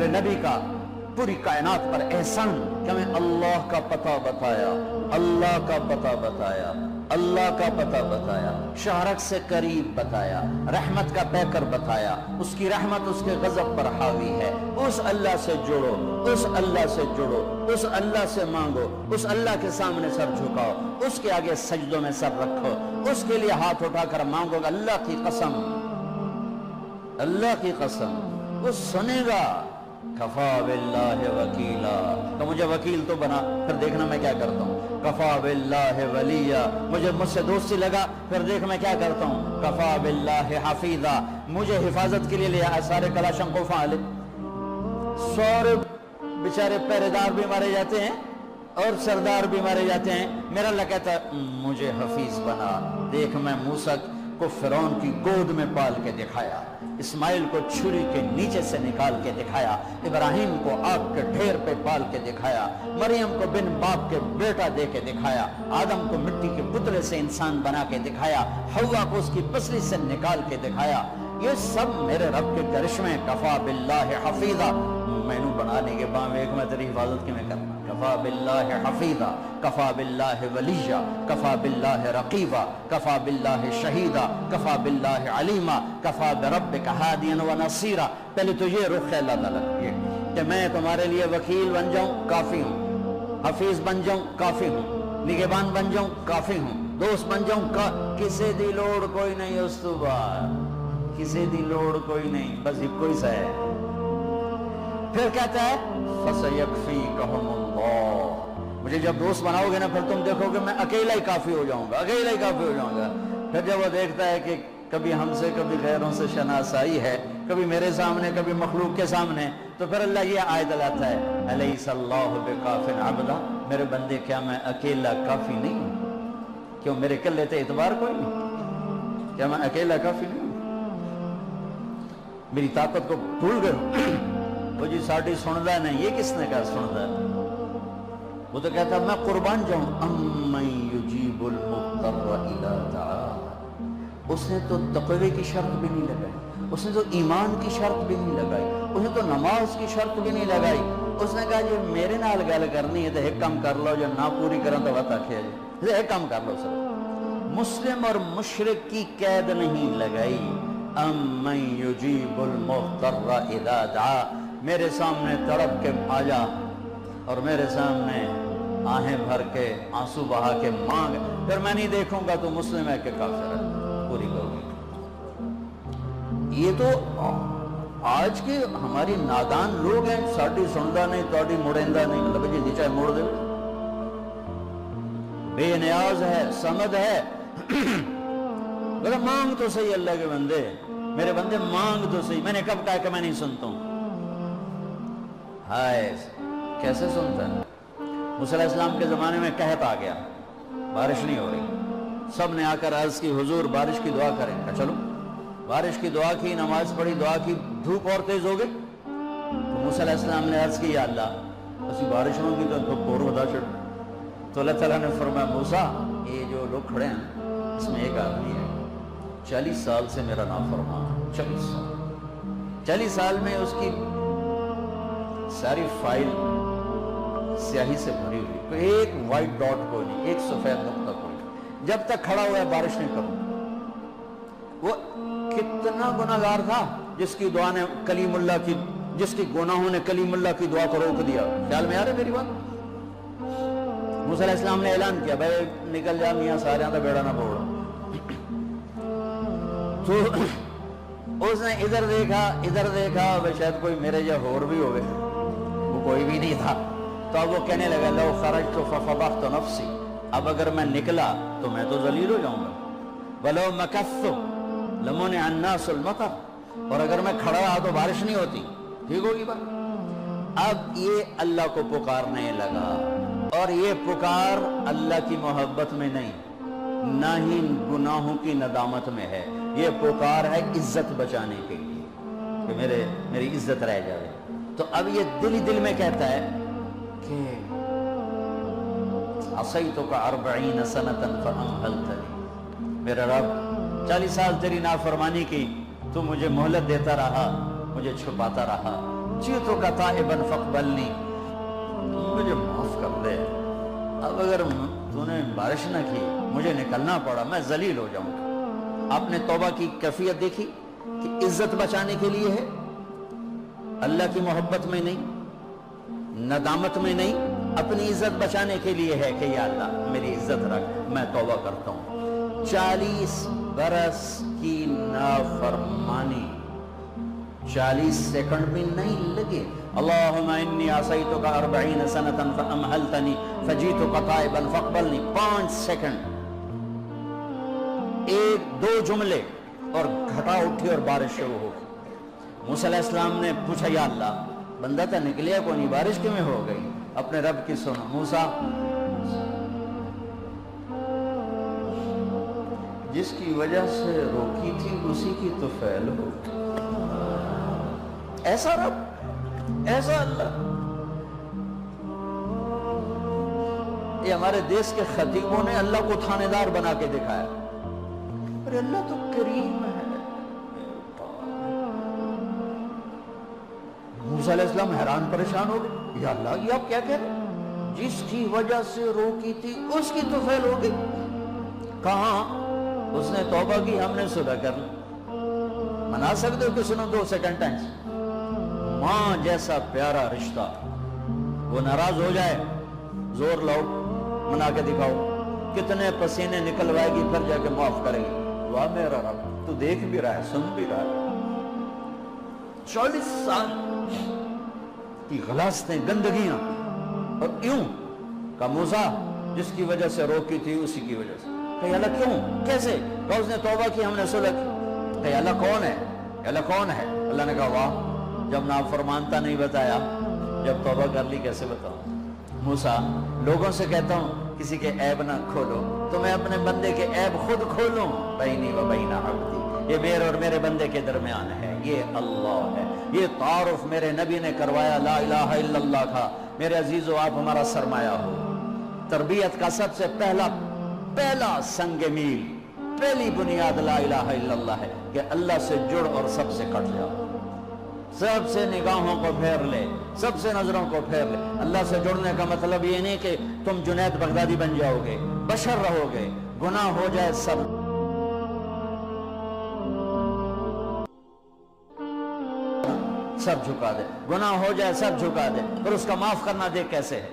میرے نبی کا پوری کائنات پر احسان کہ ہمیں اللہ کا پتہ بتایا، اللہ کا پتہ بتایا، اللہ کا پتہ بتایا، شہرک سے قریب بتایا، رحمت کا پیکر بتایا، اس کی رحمت اس کے غضب پر حاوی ہے، اس اللہ سے جڑو، اس اللہ سے جڑو، اس اللہ سے مانگو، اس اللہ کے سامنے سر جھکاؤ، اس کے آگے سجدوں میں سر رکھو، اس کے لیے ہاتھ اٹھا کر مانگو گا۔ اللہ کی قسم، اللہ کی قسم وہ سنے گا۔ کفا باللہ وکیلا، تو مجھے وکیل تو بنا، پھر دیکھنا میں کیا کرتا ہوں۔ کفا باللہ ولیہ، مجھ سے دوستی لگا، پھر دیکھ میں کیا کرتا ہوں۔ کفا باللہ حفیظا، مجھے حفاظت کے لیے لیا سارے کلاشنکوف والے، سورے بیچارے پہرے دار بھی مارے جاتے ہیں اور سردار بھی مارے جاتے ہیں، میرا اللہ کہتا ہے مجھے حفیظ بنا۔ دیکھ میں موسیٰ کو فرعون کی گود میں پال کے دکھایا، اسماعیل کو چھری کے نیچے سے نکال کے دکھایا، ابراہیم کو آگ کے ڈھیر پہ پال کے دکھایا، مریم کو بن باپ کے بیٹا دے کے دکھایا، آدم کو مٹی کے پتلے سے انسان بنا کے دکھایا، حوا کو اس کی پسلی سے نکال کے دکھایا۔ یہ سب میرے رب کے کرشمے۔ کفا باللہ حفیظا، میں نو بنانے کے بعد ایک میں تیری حفاظت کی میں کرنا۔ کفا باللہ حفیظا، کفا باللہ ولیہ، کفا باللہ رقیبا، کفا باللہ شہیدا، کفا باللہ علیما، کفا بربک ہادیا و نصیرا۔ پہلے تو یہ رخ ہے اللہ تعالیٰ کہ میں تمہارے لیے وکیل بن جاؤں، کافی ہوں، حفیظ بن جاؤں، کافی ہوں، نگہبان بن جاؤں، کافی ہوں، دوست بن جاؤں، کسی دی لوڑ کوئی نہیں، اس تو بعد کسی دی لوڑ کوئی نہیں، بس ایک کوئی سا ہے۔ پھر کہتا ہے فَسَيَكْفِيكَهُمُ اللَّهُ، مجھے جب دوست بناؤ گے نا پھر تم دیکھو گے میں اکیلا ہی کافی ہو جاؤں گا، اکیلا ہی کافی ہو جاؤں گا۔ پھر جب وہ دیکھتا ہے کہ کبھی ہم سے کبھی غیروں سے شناسائی ہے، کبھی میرے سامنے کبھی مخلوق کے سامنے، تو پھر اللہ یہ آیت لاتا ہے أَلَيْسَ اللَّهُ بِكَافٍ عَبْدًا، میرے بندے کیا میں اکیلا کافی نہیں ہوں؟ کیوں میرے کلے تے اعتبار کوئی نہیں؟ کیا میں اکیلا کافی نہیں ہوں؟ میری طاقت کو بھول گئے وہ جی ساڑھی سندا نہیں، یہ کس نے کہا سندا ہے؟ وہ تو کہتا میں قربان جاؤں۔ أَمَّن يُجِيبُ الْمُضْطَرَّ إِذَا دَعَاهُ، اس نے تو تقوی کی شرط بھی نہیں لگائی، اس نے تو ایمان کی شرط بھی نہیں لگائی، اس نے تو نماز کی شرط بھی نہیں لگائی، اس نے کہا جی میرے نال گل کرنی ہے تو ایک کام کر لو، جو نہ پوری کریں تو وقت آکھیا جی ایک کام کر لو سر۔ مسلم اور مشرک کی قید نہیں لگائی۔ أَمَّن يُجِيبُ الْمُضْطَرَّ إِذَا دَعَاهُ، میرے سامنے تڑپ کے آ جا اور میرے سامنے آہیں بھر کے آنسو بہا کے مانگ، پھر میں نہیں دیکھوں گا تو مسلم ہے کہ کافر ہے، پوری ہوگی۔ یہ تو آج کے ہماری نادان لوگ ہیں، ساڑھی سندا نہیں، توڑی مڑیندہ نہیں، لگے جی نیچے موڑ دے، بے نیاز ہے، سمد ہے۔ مانگ تو صحیح اللہ کے بندے، میرے بندے مانگ تو صحیح۔ میں نے کب کہا کہ میں نہیں سنتا ہوں؟ ہائے کیسے سنتا ہے؟ موسیٰ علیہ السلام کے زمانے میں قحط آ گیا، بارش نہیں ہو رہی، سب نے آ کر عرض کی حضور بارش کی دعا کریں۔ کہا چلو، بارش کی دعا کی، نماز پڑھی، دعا کی، دھوپ اور تیز ہو گئی تو موسیٰ علیہ السلام نے عرض کی یا اللہ اسی بارش ہوگی تو دھوپ اور بتا چڑھ۔ تو اللہ تعالیٰ نے فرمایا موسیٰ یہ جو لوگ کھڑے ہیں اس میں ایک آدمی ہے 40 سال سے میرا نافرمان، 40 سال میں اس کی ساری فائل سیاہی سے بھری ہوئی، کوئی ایک وائٹ ڈاٹ کوئی نہیں، ایک سفید نقطہ کوئی نہیں، جب تک کھڑا ہوا ہے بارش نہیں کروں۔ وہ کتنا گناہگار تھا جس کی دعا نے کلیم اللہ کی، جس کی گناہوں نے کلیم اللہ کی دعا کو روک دیا۔ خیال میں آ رہے میری بات؟ موسیٰ علیہ السلام نے اعلان کیا بھائی نکل جا میاں سارے کا بیڑا نہ بوڑا۔ تو اس نے ادھر دیکھا بھائی شاید کوئی میرے یا ہور بھی ہوئے، وہ کوئی بھی نہیں تھا۔ تو اب وہ کہنے لگا لو خرجت ففضحت نفسی، اب اگر میں نکلا تو میں تو ذلیل ہو جاؤں گا، ولو مکثت لمنع الناس المطر، اور اگر میں کھڑا رہا تو بارش نہیں ہوتی، ٹھیک ہوگی بات۔ اب یہ اللہ کو پکارنے لگا، اور یہ پکار اللہ کی محبت میں نہیں، نہ ہی گناہوں کی ندامت میں ہے، یہ پکار ہے عزت بچانے کے لیے کہ میری عزت رہ جائے۔ تو اب یہ دل ہی دل میں کہتا ہے کہ عصیتک 40 سنة فأمهلتنی، میرے رب 40 سال تیری نافرمانی کی، تو مجھے مہلت دیتا رہا، مجھے چھپاتا رہا، جئتک تائبا فاقبلنی، مجھے معاف کر دے، اب اگر تو نے بارش نہ کی، مجھے نکلنا پڑا، میں ذلیل ہو جاؤں گا۔ آپ نے توبہ کی کیفیت دیکھی کہ عزت بچانے کے لیے ہے، اللہ کی محبت میں نہیں، ندامت میں نہیں، اپنی عزت بچانے کے لیے ہے کہ یا اللہ میری عزت رکھ، میں توبہ کرتا ہوں۔ 40 برس کی نافرمانی 40 سیکنڈ بھی نہیں لگے۔ اللہم انی عصیتک 40 سنتا فامہلتنی فجیتک تائبا فاقبلنی، 5 سیکنڈ، 1-2 جملے اور گھٹا اٹھی اور بارش شروع ہو گئی۔ موسیٰ علیہ السلام نے پوچھا یا اللہ بندہ تھا نکلیا کو نہیں، بارش کیوں میں ہو گئی؟ اپنے رب کی سنا، موسیٰ جس کی وجہ سے روکی تھی اسی کی تو فعل ہو۔ ایسا رب، ایسا اللہ۔ یہ ہمارے دیش کے خطیبوں نے اللہ کو تھانے دار بنا کے دکھایا، ارے اللہ تو کریم ہے۔ موسیٰ علیہ السلام حیران پریشان ہو گئے، یا اللہ یہ آپ کیا کہہ رہے ہیں؟ جس کی وجہ سے روکی تھی اس کی تو فعل ہو گئی۔ کہاں اس نے توبہ کی، ہم نے صلح کر لی۔ منا سکتے ہو کہ سنو 2 سیکنڈ ٹائم، ماں جیسا پیارا رشتہ، وہ ناراض ہو جائے زور لاؤ، منا کے دکھاؤ، کتنے پسینے نکلوائے گی پھر جا کے معاف کرے گی۔ واہ میرا رب، تو دیکھ بھی رہا ہے، سن بھی رہا ہے۔ 40 سال کی غلاستیں، گندگیاں، اور یوں کہ موسیٰ جس کی وجہ سے روکی تھی اسی کی وجہ سے۔ کہ اللہ کیوں، کیسے؟ کہ اس نے توبہ کی، ہم نے صلح کی۔ کہ اللہ کون ہے؟ اللہ کون ہے؟ اللہ نے کہا واہ، جب نافرمانتا نہیں بتایا، جب توبہ کر لی کیسے بتاؤں؟ موسیٰ لوگوں سے کہتا ہوں کسی کے عیب نہ کھولو، تو میں اپنے بندے کے عیب خود کھولوں؟ بینی و بین عبدی، یہ میرے اور میرے بندے کے درمیان ہے، یہ اللہ ہے۔ یہ تعارف میرے نبی نے کروایا لا الہ الا اللہ کا۔ میرے عزیزو، آپ ہمارا سرمایہ ہو۔ تربیت کا سب سے پہلا سنگ میل، پہلی بنیاد لا الہ الا اللہ ہے کہ اللہ سے جڑ اور سب سے کٹ جاؤ۔ سب سے نگاہوں کو پھیر لے، سب سے نظروں کو پھیر لے۔ اللہ سے جڑنے کا مطلب یہ نہیں کہ تم جنید بغدادی بن جاؤ گے، بشر رہو گے، گناہ ہو جائے سب جھکا دے، گناہ ہو جائے سب جھکا دے، اور اس کا معاف کرنا دیکھ کیسے ہے۔